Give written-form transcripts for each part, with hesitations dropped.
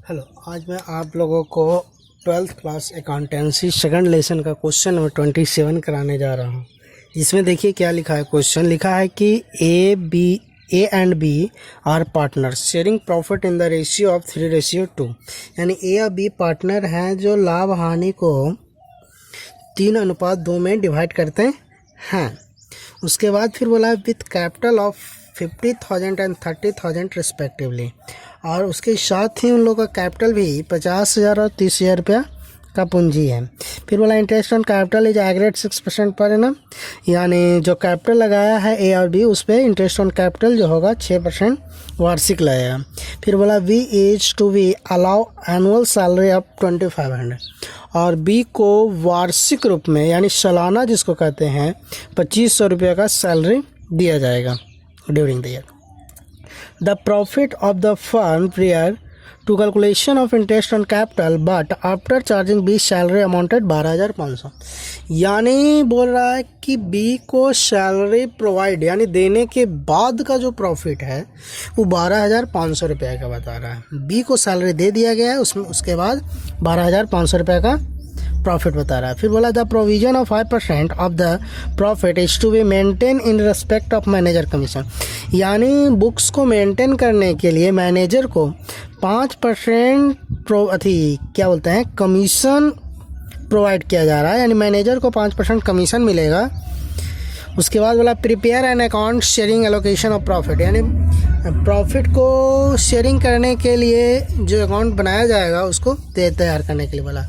Hello, आज मैं आप लोगों को 12th class accountancy second lesson का क्वेश्चन नंबर 27 कराने जा रहा हूँ। जिसमें देखिए क्या लिखा है। क्वेश्चन लिखा है कि A and B are partners sharing profit in the ratio of 3:2। यानी ए और बी पार्टनर हैं जो लाभ हानि को 3:2 में डिवाइड करते हैं। उसके बाद फिर बोला with capital of 50,000 and 30,000 respectively, और उसके साथ ही उन लोगों का कैपिटल भी 50,000 और 30,000 रुपया का पूंजी है। फिर बोला interest on capital is agreed 6% per annum, यानी जो कैपिटल लगाया है ए और बी उस पर इंटरेस्ट ऑन कैपिटल जो होगा 6% वार्षिक लगेगा। फिर बोला B is to be allow annual salary of 2,500, और बी को वार्षिक रूप में यानी सालाना जिसको कहते हैं 2,500 रुपये का सैलरी दिया जाएगा during the year. The profit of the firm prior to calculation of interest on capital but after charging B salary amounted 12,500। यानी बोल रहा है कि B को सैलरी प्रोवाइड यानी देने के बाद का जो प्रॉफिट है वो 12,500 रुपये का बता रहा है। B को सैलरी दे दिया गया है, उसमें उसके बाद 12,500 रुपये का प्रॉफिट बता रहा है। फिर बोला the provision of 5% of the profit is to be maintain in respect of manager commission, यानी बुक्स को मेंटेन करने के लिए मैनेजर को 5% क्या बोलते हैं कमीशन प्रोवाइड किया जा रहा है, यानी मैनेजर को 5% कमीशन मिलेगा। उसके बाद बोला prepare an account sharing allocation of profit, यानी प्रॉफिट को शेयरिंग करने के लिए जो अकाउंट बनाया जाएगा उसको तैयार करने के लिए बोला।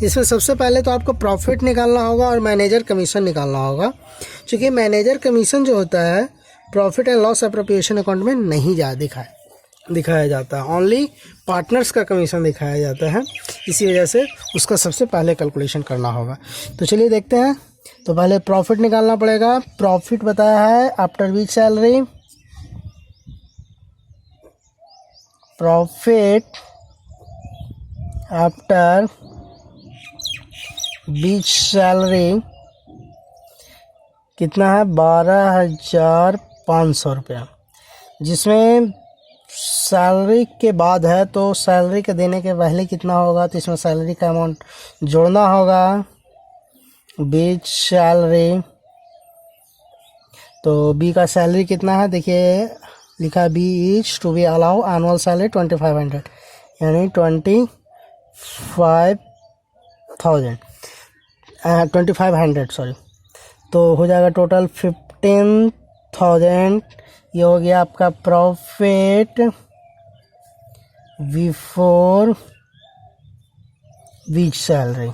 इसमें सबसे पहले तो आपको प्रॉफिट निकालना होगा और मैनेजर कमीशन निकालना होगा, क्योंकि मैनेजर कमीशन जो होता है profit and loss appropriation account में नहीं दिखाया जाता, ओनली पार्टनर्स का कमीशन दिखाया जाता है। इसी वजह से उसका सबसे पहले कैलकुलेशन करना होगा। तो चलिए देखते हैं। तो पहले प्रॉफिट निकालना पड़ेगा। प्रॉफिट बताया है आफ्टर बीच सैलरी, प्रॉफिट आफ्टर बीच सैलरी कितना है 12,500 रुपया, जिसमें सैलरी के बाद है तो सैलरी के देने के पहले कितना होगा तो इसमें सैलरी का अमाउंट जोड़ना होगा। बीच सैलरी, तो बी का सैलरी कितना है देखिए लिखा है B is to be allow annual salary 2,500, यानी 2,500 सॉरी, तो हो जाएगा टोटल 15,000। ये हो गया आपका प्रॉफिट बिफोर बीच सैलरी,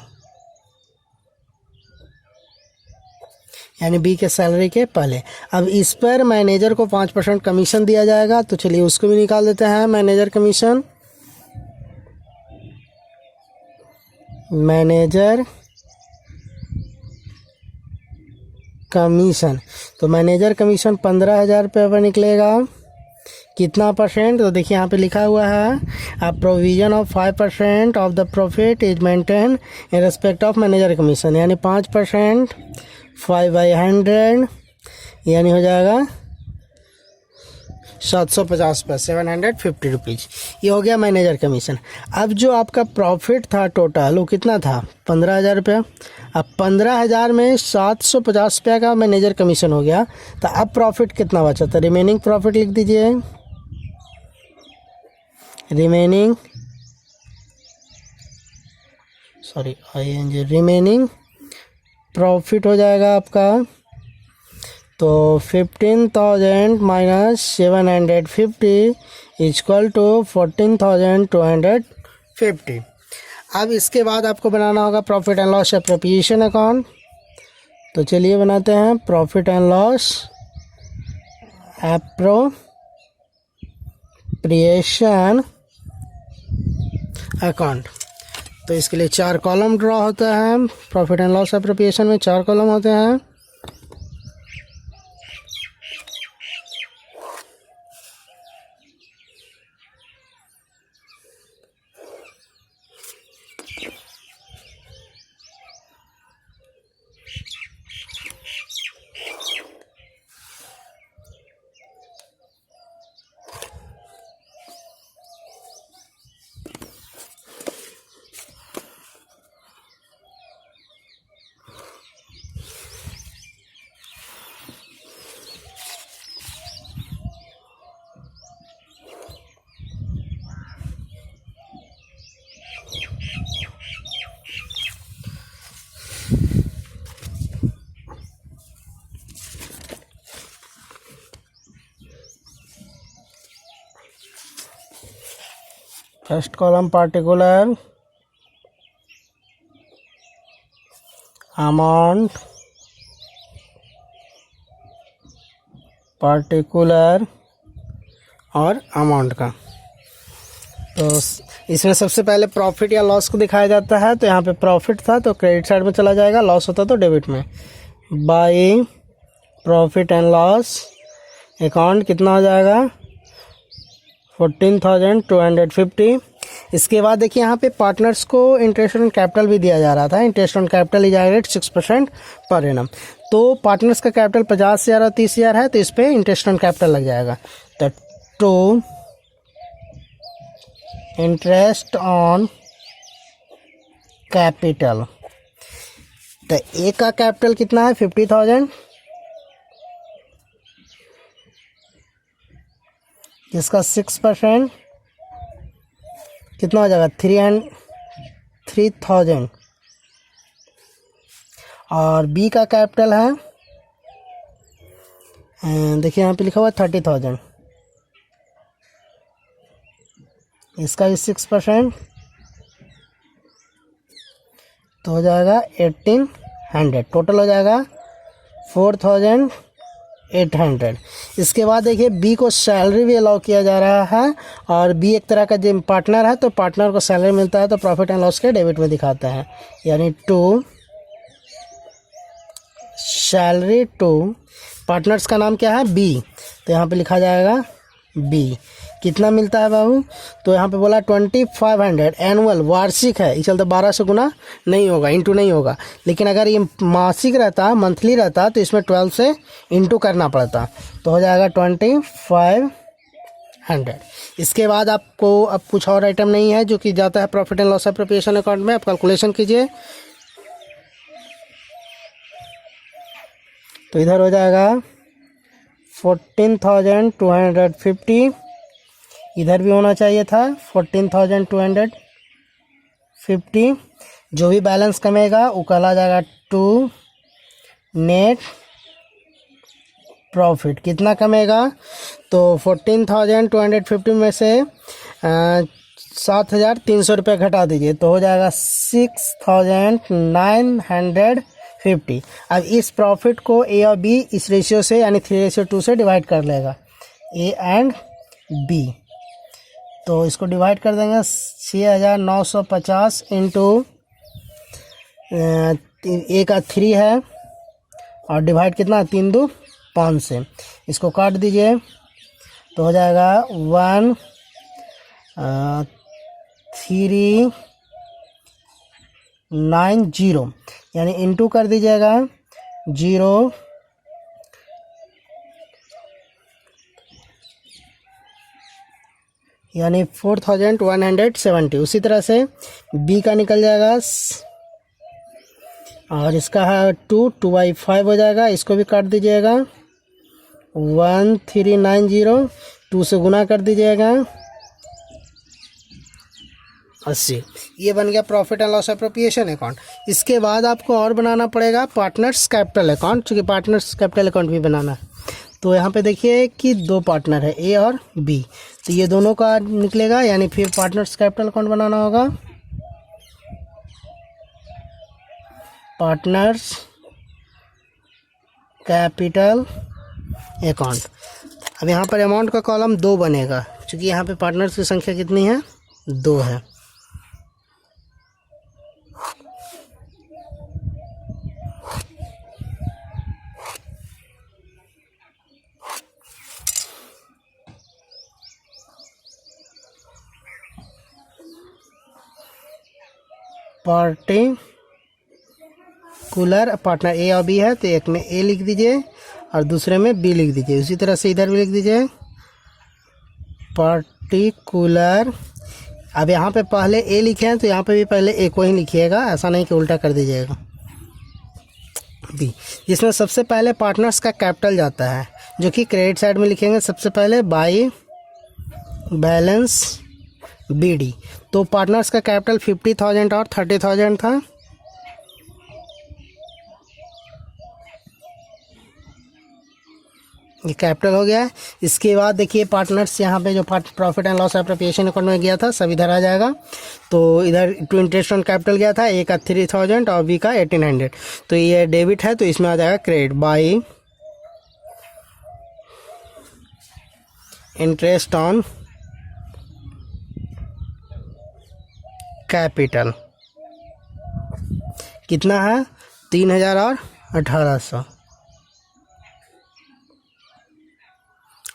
यानी बी के सैलरी के पहले। अब इस पर मैनेजर को 5% कमीशन दिया जाएगा, तो चलिए उसको भी निकाल देते हैं। मैनेजर कमीशन, मैनेजर कमीशन, तो मैनेजर कमीशन 15,000 रुपये पर निकलेगा। कितना परसेंट तो देखिए यहाँ पे लिखा हुआ है आप provision of 5% of the profit is maintain in respect of manager commission, यानी 5% 5/100 यानी हो जाएगा 750 पर 750 रुपीज़। ये हो गया मैनेजर कमीशन। अब जो आपका प्रॉफिट था टोटल वो कितना था 15,000 रुपया। अब 15,000 में 750 रुपया का मैनेजर कमीशन हो गया, तो अब प्रॉफिट कितना बचा था रिमेनिंग प्रॉफिट लिख दीजिए। रिमेनिंग रिमेनिंग प्रॉफिट हो जाएगा आपका, तो 15,000 माइनस 750 इक्वल टू 14,250। अब इसके बाद आपको बनाना होगा profit and loss appropriation account. तो चलिए बनाते हैं profit and loss appropriation account. तो इसके लिए 4 कॉलम ड्रॉ होता है। प्रॉफिट एंड लॉस एप्रोप्रिएशन में 4 कॉलम होते हैं। First column particular amount, particular और अमाउंट का। तो इसमें सबसे पहले प्रॉफिट या लॉस को दिखाया जाता है। तो यहाँ पे प्रॉफिट था तो क्रेडिट साइड में चला जाएगा, लॉस होता तो डेबिट में। By profit and loss account कितना हो जाएगा 14,250। इसके बाद देखिए यहाँ पे पार्टनर्स को इंटरेस्ट ऑन कैपिटल भी दिया जा रहा था। Interest on capital is at 6% per annum. तो पार्टनर्स का कैपिटल 50,000 और 30,000 है तो इस पे इंटरेस्ट ऑन कैपिटल लग जाएगा। तो टू इंटरेस्ट ऑन कैपिटल, तो ए का कैपिटल कितना है 50,000, इसका 6% कितना हो जाएगा 3,000। और बी का कैपिटल है देखिए यहाँ पे लिखा हुआ है 30,000, इसका भी 6% तो हो जाएगा 1,800। टोटल हो जाएगा 4,800। इसके बाद देखिए बी को सैलरी भी अलाउ किया जा रहा है और बी एक तरह का जो पार्टनर है तो पार्टनर को सैलरी मिलता है तो प्रॉफिट एंड लॉस के डेबिट में दिखाता है। यानी टू सैलरी टू पार्टनर्स का नाम क्या है बी, तो यहाँ पे लिखा जाएगा बी। कितना मिलता है बाबू, तो यहाँ पे बोला 2,500 एनुअल, वार्षिक है इस चलते 12 से गुना नहीं होगा, इंटू नहीं होगा। लेकिन अगर ये मासिक रहता मंथली रहता तो इसमें 12 से इंटू करना पड़ता, तो हो जाएगा 2,500। इसके बाद आपको अब कुछ और आइटम नहीं है जो कि जाता है profit and loss appropriation account में। आप कैलकुलेशन कीजिए तो इधर हो जाएगा 14,250, इधर भी होना चाहिए था 14,250। जो भी बैलेंस कमेगा वो कहला जाएगा टू नेट प्रॉफिट। कितना कमेगा, तो 14,250 में से 7,300 रुपये घटा दीजिए तो हो जाएगा 6,950। अब इस प्रॉफिट को ए और बी इस रेशियो से यानी 3:2 से डिवाइड कर लेगा, ए एंड बी। तो इसको डिवाइड कर देंगे 6,950 इंटू ए का 3 है और डिवाइड कितना 3 2 5 से, इसको काट दीजिए तो हो जाएगा 1,390 यानी इंटू कर दीजिएगा 0 यानी 4,170। उसी तरह से बी का निकल जाएगा और इसका है 2/5 हो जाएगा, इसको भी काट दीजिएगा 1,390, 2 से गुना कर दीजिएगा 80। ये बन गया profit and loss appropriation account. इसके बाद आपको और बनाना पड़ेगा पार्टनर्स कैपिटल अकाउंट, क्योंकि पार्टनर्स कैपिटल अकाउंट भी बनाना है। तो यहाँ पे देखिए कि दो पार्टनर है ए और बी, तो ये दोनों का निकलेगा यानी फिर पार्टनर्स कैपिटल अकाउंट बनाना होगा। Partners capital account. अब यहाँ पर अमाउंट का कॉलम 2 बनेगा क्योंकि यहाँ पे पार्टनर्स की संख्या कितनी है 2 है। पार्टिकुलर पार्टनर ए और बी है तो एक में ए लिख दीजिए और दूसरे में बी लिख दीजिए। उसी तरह से इधर भी लिख दीजिए पार्टिकुलर। अब यहाँ पे पहले ए लिखे हैं तो यहाँ पे भी पहले ए को ही लिखिएगा, ऐसा नहीं कि उल्टा कर दीजिएगा। बी जिसमें सबसे पहले पार्टनर्स का कैपिटल जाता है जो कि क्रेडिट साइड में लिखेंगे सबसे पहले बाई बैलेंस BD। तो पार्टनर्स का कैपिटल 50,000 और 30,000 था। ये कैपिटल हो गया है। इसके बाद देखिए पार्टनर्स, यहाँ पे जो profit and loss appropriation account में गया था सब इधर आ जाएगा। तो इधर टू इंटरेस्ट ऑन कैपिटल गया था, ए का 3000 और बी का 1800। तो ये डेबिट है तो इसमें आ जाएगा credit by interest on capital. कितना है? 3000 और 1800।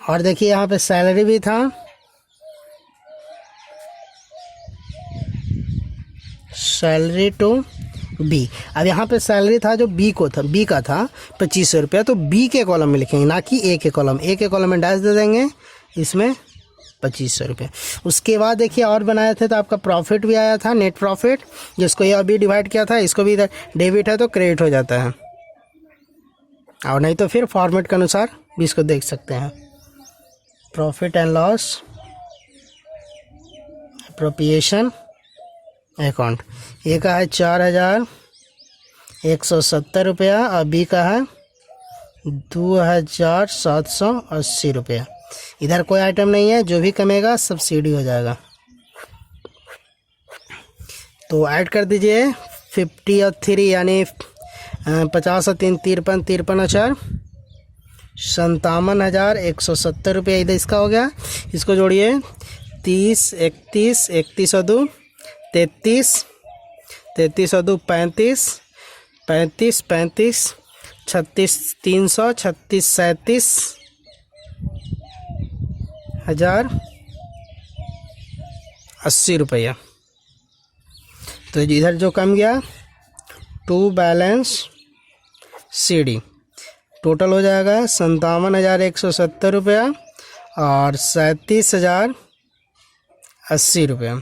और देखिए यहाँ पे सैलरी भी था, सैलरी टू बी। अब यहाँ पे सैलरी था जो बी को था, बी का था 2500 रुपया, तो बी के कॉलम में लिखेंगे ना कि ए के कॉलम। ए के कॉलम में डैश दे देंगे, इसमें 2500 रुपये। उसके बाद देखिए और बनाए थे तो आपका प्रॉफिट भी आया था, नेट प्रॉफिट, जिसको ये अभी डिवाइड किया था, इसको भी इधर डेबिट है तो क्रेडिट हो जाता है, और नहीं तो फिर फॉर्मेट के अनुसार भी इसको देख सकते हैं। Profit and loss appropriation account, A का है 4170 रुपया और बी का है 2780 रुपया। इधर कोई आइटम नहीं है, जो भी कमेगा सब्सिडी हो जाएगा। तो ऐड कर दीजिए 50 और 3 यानी 50 और 3 53, 53 और 4 57,170 रुपये इधर इसका हो गया। इसको जोड़िए 30 31 31 और 2 33 33 और 2 35 35 35 36 300 36 37 1080 रुपया। तो इधर जो कम गया टू बैलेंस सीडी, टोटल हो जाएगा 57,170 रुपया और 37,080 रुपया।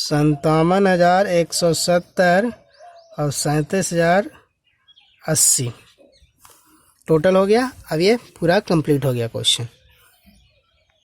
57,170 और 37,080 टोटल हो गया। अब ये पूरा कंप्लीट हो गया क्वेश्चन।